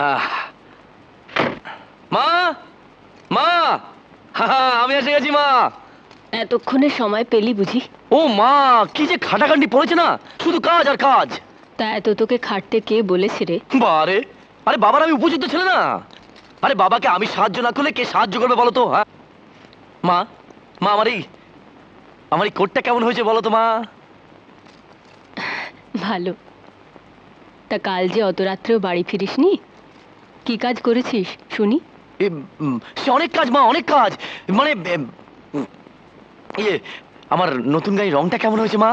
আহ, মা মা, আমি এসে গেছি মা। এতক্ষণে সময় পেলি বুঝি? ও মা, কি যে খাটাখান্ডি পড়েছে না, শুধু কাজ আর কাজ। তা এত তোকে খাটতে কে বলেছে রে? বারে, আরে বাবার আমি উপযুক্ত ছেলে না? আরে বাবাকে আমি সাহায্য না করলে কে সাহায্য করবে বলো তো? হ্যাঁ মা, মা আমার এই কোটটা কেমন হয়েছে বলো তো মা? ভালো। তা কাল যে অত রাত্রেও বাড়ি ফিরিসনি, কি কাজ করেছিস শুনি? সে অনেক কাজ মা, অনেক কাজ। মানে ইয়ে, আমার নতুন গাড়ির রংটা কেমন হয়েছে মা?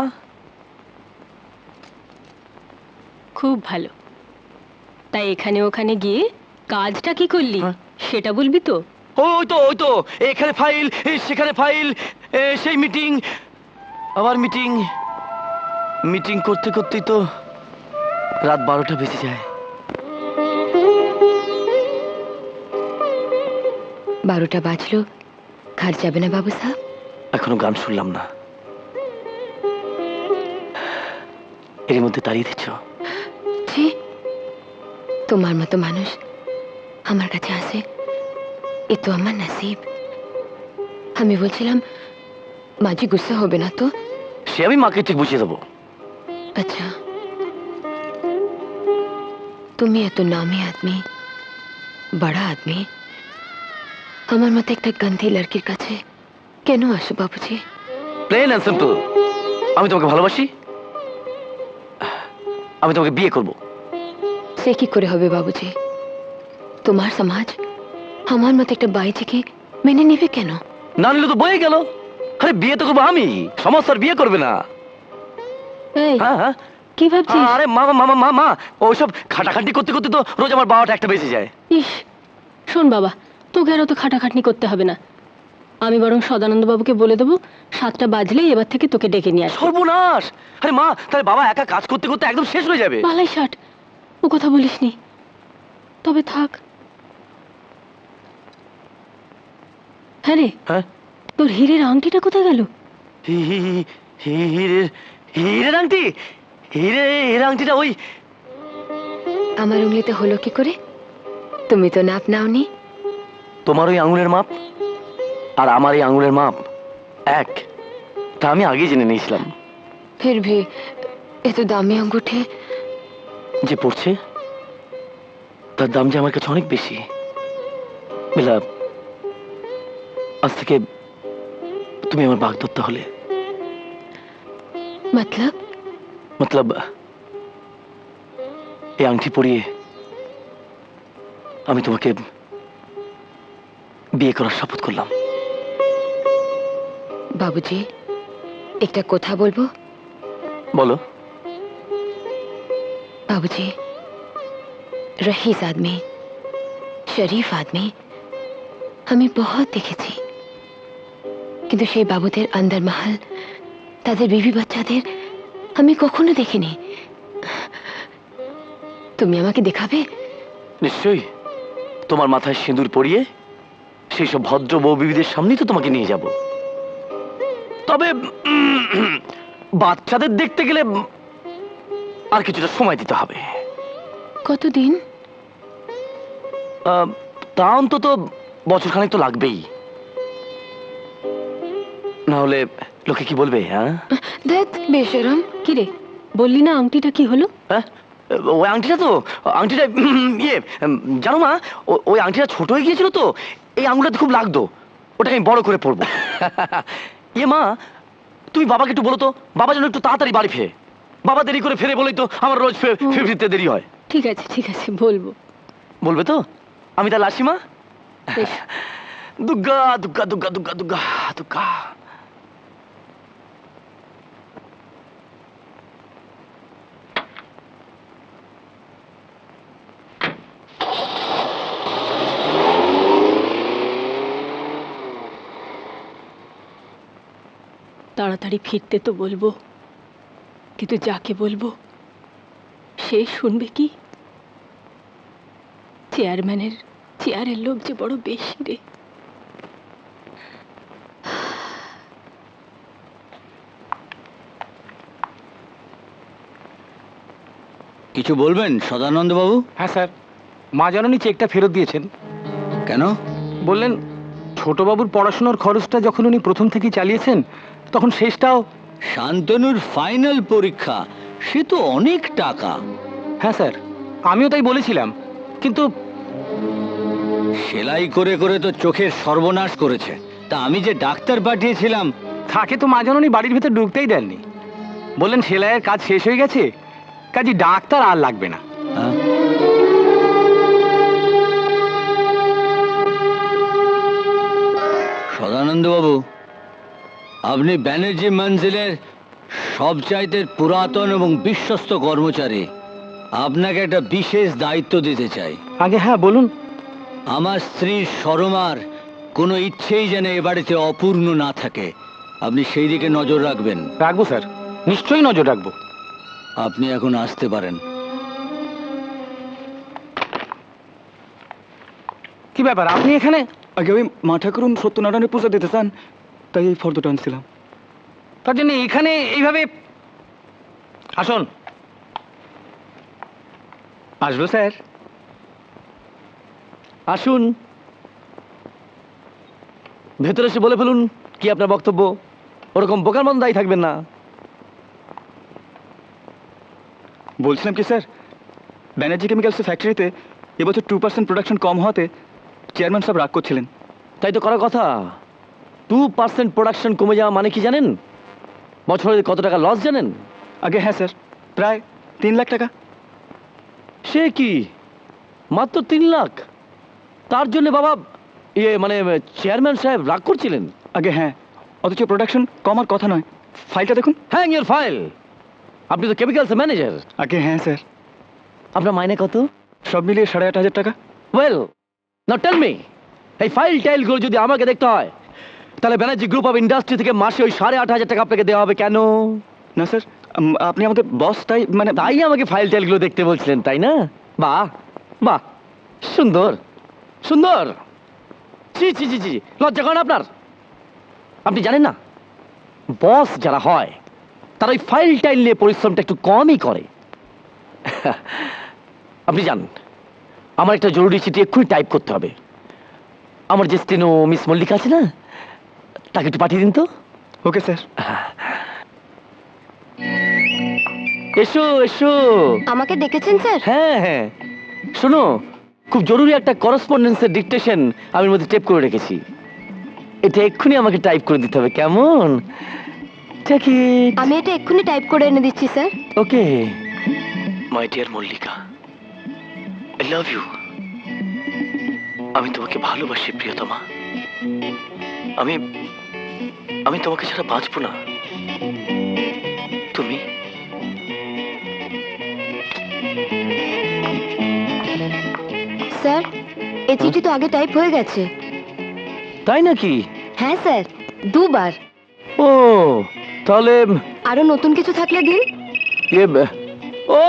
খুব ভালো। তাই এখানে ওখানে গিয়ে কাজটা কি করলি হ্যাঁ? সেটা বলবি তো? ওই তো এখানে ফাইল, সেখানে ফাইল, সেই মিটিং, আবার মিটিং, মিটিং করতে করতেই তো রাত 12টা বেজে যায়। 12টা বাজলো, ঘাট যাবে না বাবু সাহেব? এখনো গান শুনলাম না, এর মধ্যে তাড়িয়ে দিচ্ছ? ছি, তোমার মতো মানুষ আমার কাছে আসে, এ তো আমার নসিব। আমি বলছিলাম মাঝি গুসা হবে না তো? সে আমি মাকে ঠিক বুঝিয়ে দেবো। আচ্ছা, তুমি এত নামি আদমি, বড় আদমি, আমার মতো একটা গন্ধি লড়কির কাছে কেন আসো বাবুজি? প্লেন অ্যান্ড সিম্পল, আমি তোমাকে ভালোবাসি, আমি তোমাকে বিয়ে করব। সে কি করে হবে বাবুজি? তোমার সমাজ আমার মতো একটা বাইজিকে মেনে নেবে কেন? না নিলে তো বয়ে গেল। আরে বিয়ে তো করবো আমি, সমাজ তো আর বিয়ে করবে না। এই, হ্যাঁ হ্যাঁ, কি ভাবছিস? আরে মা মা মা মা মা, ওইসব খাটাখাটি করতে করতে তো রোজ আমার 12টা 1টা বেজে যায়। ইস, শোন বাবা, তোকে আর অত খাটাখাটনি করতে হবে না। আমি বরং সদানন্দ বাবুকে বলে দেবো 7টা বাজলেই এবার থেকে তোকে ডেকে নিয়ে আসবে। সর্বনাশ! আরে মা, তাহলে বাবা একা কাজ করতে করতে একদম শেষ হয়ে যাবে। বালাই ষাট, ও কথা বলিসনি। তবে থাক। হ্যাঁ রে, হ্যাঁ, তোর হীরের আংটিটা কোথায় গেল? হিরের, হিরের আংটি, হিরের আংটিটা ওই আমার উংলিতে হলো কি করে? তুমি তো নাপ নাওনি। তোমার ওই আঙুলের মাপ আর আমার এই আঙুলের মাপ এক, তা আমি আগেই জেনে নিয়েছিলাম। ফির ভি এত দামি আঙ্গুঠি যে পড়ছে তার দাম যে আমার কাছে অনেক বেশি। বেলা, আজ থেকে তুমি আমার বাগদত্তা হলে। মতলব? মতলব এই আংটি পরিয়ে আমি তোমাকে বিয়ে করার শপথ করলাম। বাবুজি, একটা কথা বলবো? বলো। बाबूजी, रईस आदमी, শরীফ আদমি আমি বহুত দেখেছি, কিন্তু সেই বাবুদের আন্দার মহল, তাদের বিবি বাচ্চাদের আমি কখনো দেখিনি। তুমি আমাকে দেখাবে? নিশ্চয়ই, তোমার মাথায় সিঁদুর পরিয়ে সেই সব ভদ্র বউ বিবিদের সামনেই তো তোমাকে নিয়ে যাব। তবে বাচ্চাদের দেখতে গেলে আর কিছুটা সময় দিতে হবে। কতদিন? তা অন্তত বছরখানেক তো লাগবেই, না হলে লোকে কি বলবে? হ্যাঁ, দেখ বেশরম, কি রে বললি না আংটিটা কি হলো? হ্যাঁ, ওই আংটিটা তো, আংটিটা ইয়ে, জানো মা, ওই আংটিটা ছোট হয়ে গিয়েছিল তো, এই আঙুলটাতে খুব লাগতো, ওটাকে আমি বড় করে পরবো। ইয়ে মা, তুমি বাবাকে একটু বলো তো, বাবা যেন একটু তাড়াতাড়ি বাড়ি ফেরে। বাবা দেরি করে ফেরে বলেই তো আমার রোজ ফিরতে দেরি হয়। ঠিক আছে ঠিক আছে, বলবো। বলবে তো? আমি তাহলে আসি মা। বেশ। দুর্গা দুর্গা দুর্গা দুর্গা দুর্গা দুর্গা। তাড়াতাড়ি ফিরতে তো বলবো, কিন্তু যাকে বলবো সে শুনবে কি? চেয়ারম্যানের চেয়ারের লোক যে বড় বেশি রে। কিছু বলবেন সদানন্দ বাবু? হ্যাঁ স্যার, মা জননী চেকটা ফেরত দিয়েছেন। কেন? বললেন ছোটবাবুর পড়াশোনার খরচটা যখন উনি প্রথম থেকেই চালিয়েছেন তখন শেষটাও। শান্তনুর ফাইনাল পরীক্ষা, সে তো অনেক টাকা। হ্যাঁ স্যার, আমিও তাই বলেছিলাম, কিন্তু সেলাই করে করে তো চোখের সর্বনাশ করেছে। তা আমি যে ডাক্তার পাঠিয়েছিলাম, থাকে তো মা জননী বাড়ির ভেতর ঢুকতেই দেননি। বললেন সেলাইয়ের কাজ শেষ হয়ে গেছে, কাজে ডাক্তার আর লাগবে না। হ্যাঁ? সদানন্দ বাবু, আপনি ব্যানার্জি মঞ্জিলের সবচাইতে পুরাতন এবং বিশ্বস্ত কর্মচারী। আপনাকে একটা বিশেষ দায়িত্ব দিতে চাই। আগে হ্যাঁ বলুন। আমার স্ত্রী সরমার কোনো ইচ্ছেই যেন এ বাড়িতে অপূর্ণ না থাকে, আপনি সেই দিকে নজর রাখবেন। রাখবো স্যার, নিশ্চয়ই নজর রাখবো। আপনি এখন আসতে পারেন। কি ব্যাপার আপনি এখানে? আগে ওই মা ঠাকুরুন সত্যনারায়ণের পূজা দিতে চান, তাই এই ফর্দটা আনছিলাম। তার জন্য এখানে এইভাবে আসুন। আসবো স্যার। আসুন, ভেতরে এসে বলে ফেলুন কি আপনার বক্তব্য। ওরকম বোকার মন দায়ী থাকবেন না। বলছিলাম কি স্যার, ব্যানার্জি কেমিক্যালসের ফ্যাক্টরিতে এবছর 2% প্রোডাকশন কম হওয়াতে চেয়ারম্যান সাহেব রাগ করছিলেন। তাই তো করার কথা। 2% প্রোডাকশন কমে যাওয়া মানে কি জানেন? বছরে কত টাকা লস জানেন? আগে হ্যাঁ স্যার, প্রায় 3 লাখ টাকা। সে কি, মাত্র 3 লাখ? তার জন্য বাবা মানে চেয়ারম্যান সাহেব রাগ করছিলেন? আগে হ্যাঁ, অথচ প্রোডাকশন কমার কথা নয়। ফাইলটা দেখুন। Hang your file. আপনি তো কেমিক্যালস ম্যানেজার। আগে হ্যাঁ স্যার। আপনার মাইনে কত? সব মিলিয়ে 8,500 টাকা। ওয়েল, নাও টেল মি, এই ফাইল টাইলগুলো যদি আমাকে দেখতে হয় তাহলে ব্যানার্জি গ্রুপ অফ ইন্ডাস্ট্রি থেকে মাসে ওই 8,500 টাকা আপনাকে দেওয়া হবে কেন? না স্যার, আপনি আমাদের বস, তাই মানে তাই আমাকে ফাইল টাইলগুলো দেখতে বলছিলেন, তাই না? বাহ বাহ, সুন্দর সুন্দর। জি জি জি জি, লজ্জা করেন আপনার? আপনি জানেন না, বস যারা হয় তারা ওই ফাইল টাইল নিয়ে পরিশ্রমটা একটু কমই করে। আপনি জানেন, আমার একটা জরুরি চিঠি এক্ষুনি টাইপ করতে হবে। আমার যে স্টেনো মিস মল্লিকা আছে না, তাকে একটু পাঠিয়ে দিন তো। Okay sir. এসো এসো। আমাকে ডেকেছেন স্যার? হ্যাঁ হ্যাঁ, শোনো, খুব জরুরি একটা করসপন্ডেন্সের ডিকটেশন আমি মধ্যে টেপ করে রেখেছি। এটা এক্ষুনি আমাকে টাইপ করে দিতে হবে, কেমন? ঠিক আমি এটা এক্ষুনি টাইপ করে এনে দিচ্ছি sir. Okay. My dear Mallika, I love you. আমি তোমাকে ভালোবাসি প্রিয়তমা। আমি আমি তোমাকে ছাড়া বাঁচবো না। তুমি স্যার, এই চিঠি তো আগে টাইপ হয়ে গেছে। তাই নাকি? হ্যাঁ স্যার, 2 বার। ও, তাহলে আরো নতুন কিছু থাকলে দিন। ও,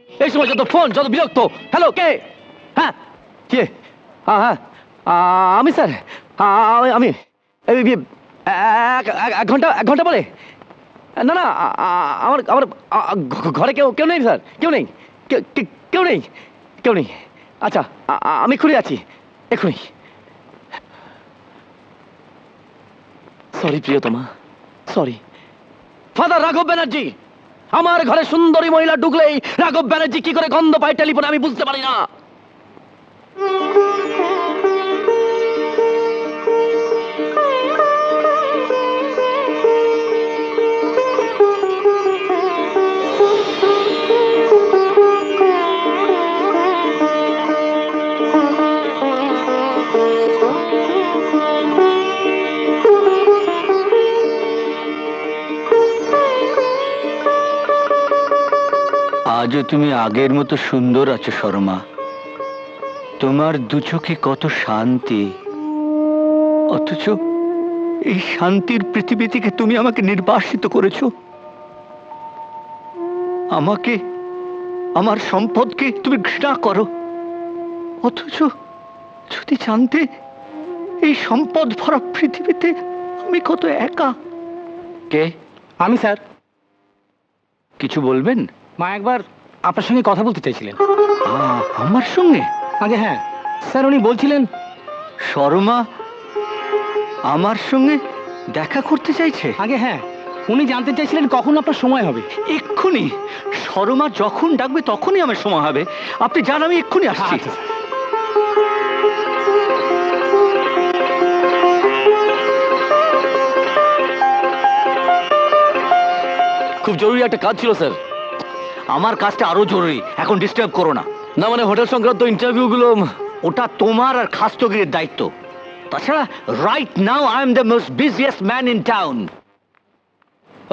এই সময় যত ফোন, যত বিরক্ত। হ্যালো, কে? হ্যাঁ কে? হ্যাঁ হ্যাঁ, আমি স্যার, আমি এক ঘন্টা পরে। না না, আমার আমার ঘরে কেউ কেউ নেই স্যার, কেউ নেই, কেউ নেই, কেউ নেই। আচ্ছা, আমি এক্ষুনি আছি, এক্ষুনি। সরি প্রিয়তমা, সরি। ফাদার রাঘব ব্যানার্জি, আমার ঘরে সুন্দরী মহিলা ঢুকলেই রাঘব ব্যানার্জি কি করে গন্ধ পায় টেলিফোনে আমি বুঝতে পারি না। আজও তুমি আগের মতো সুন্দর আছো শর্মা। তোমার দু চোখে কত শান্তি, অথচ এই শান্তির পৃথিবী থেকে তুমি আমাকে নির্বাসিত করেছো। আমাকে, আমার সম্পদকে তুমি ঘৃণা করো, অথচ যদি জানতে এই সম্পদ ভরা পৃথিবীতে আমি কত একা। কে? আমি স্যার। কিছু বলবেন? মা একবার আপনার সঙ্গে কথা বলতে চাইছিলেন। আমার সঙ্গে? আগে হ্যাঁ স্যার, উনি বলছিলেন শর্মা আমার সঙ্গে দেখা করতে চাইছে। আগে হ্যাঁ, উনি জানতে চাইছিলেন কখন আপনার সময় হবে। এক্ষুনি শর্মা যখন ডাকবে তখনই আমার সময় হবে। আপনি জান, আমি এক্ষুনি আসছি। আচ্ছা, স্যার। খুব জরুরি একটা কাজ ছিল স্যার। আমার কাজটা আরো জরুরি, এখন ডিস্টার্ব করো না। না মানে হোটেল সংক্রান্ত ইন্টারভিউগুলো। ওটা তোমার আর খাস্তগিরির দায়িত্ব। তাছাড়া right now I am the most busiest man in town.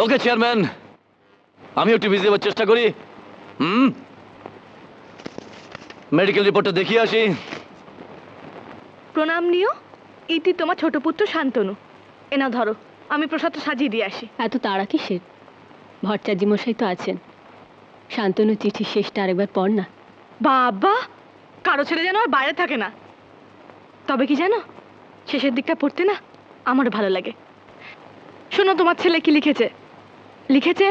Okay chairman, আমি একটু বিজি হওয়ার চেষ্টা করি। মেডিকেল রিপোর্টটা দেখিয়ে আসি। প্রণাম নিও। ইতি তোমার ছোট পুত্র শান্তনু। এনা ধরো, আমি প্রসাদটা সাজিয়ে দিয়ে আসি। এত তাড়া কিসের? ভট্টাচার্য মশাই তো আছেন। শান্তনু চিঠি শেষটা আরেকবার পড় না। বাবা, কারো ছেলে যেন আর বাইরে থাকে না। তবে কি জানো, শেষের দিকটা পড়তে না আমার ভালো লাগে। শোনো তোমার ছেলে কি লিখেছে। লিখেছে,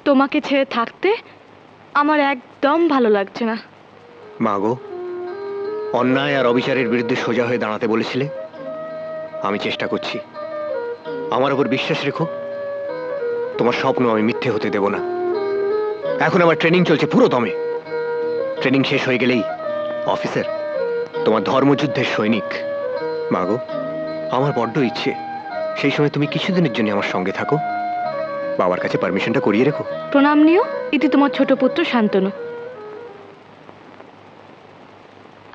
তোমাকে ছেড়ে থাকতে আমার একদম ভালো লাগছে না। মা গো, অন্যায় আর অবিচারের বিরুদ্ধে সোজা হয়ে দাঁড়াতে বলেছিলে। আমি চেষ্টা করছি। আমার উপর বিশ্বাস রেখো, তোমার স্বপ্ন আমি মিথ্যে হতে দেব না। এখন আমার ট্রেনিং চলছে পুরো দমে। ট্রেনিং শেষ হয়ে গেলেই অফিসার, তোমার ধর্মযুদ্ধের সৈনিক। মা গো, আমার বড্ড ইচ্ছে সেই সময় তুমি কিছুদিনের জন্য আমার সঙ্গে থাকো। বাবার কাছে পারমিশনটা করিয়ে রেখো। প্রণাম নিও। ইতি তোমার ছোট পুত্র শান্তনু।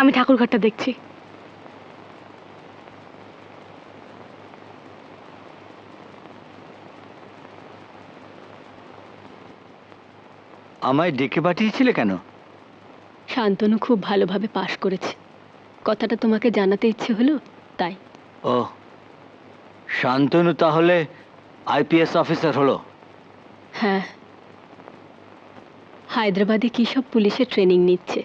আমি ঠাকুরঘরটা দেখছি। আমায় ডেকে পাঠিয়েছিলে কেন? শান্তনু খুব ভালোভাবে পাশ করেছে, কথাটা তোমাকে জানাতে ইচ্ছে হলো তাই। ও, শান্তনু তাহলে আইপিএস অফিসার হলো? হ্যাঁ, হায়দ্রাবাদে কি সব পুলিশের ট্রেনিং নিচ্ছে।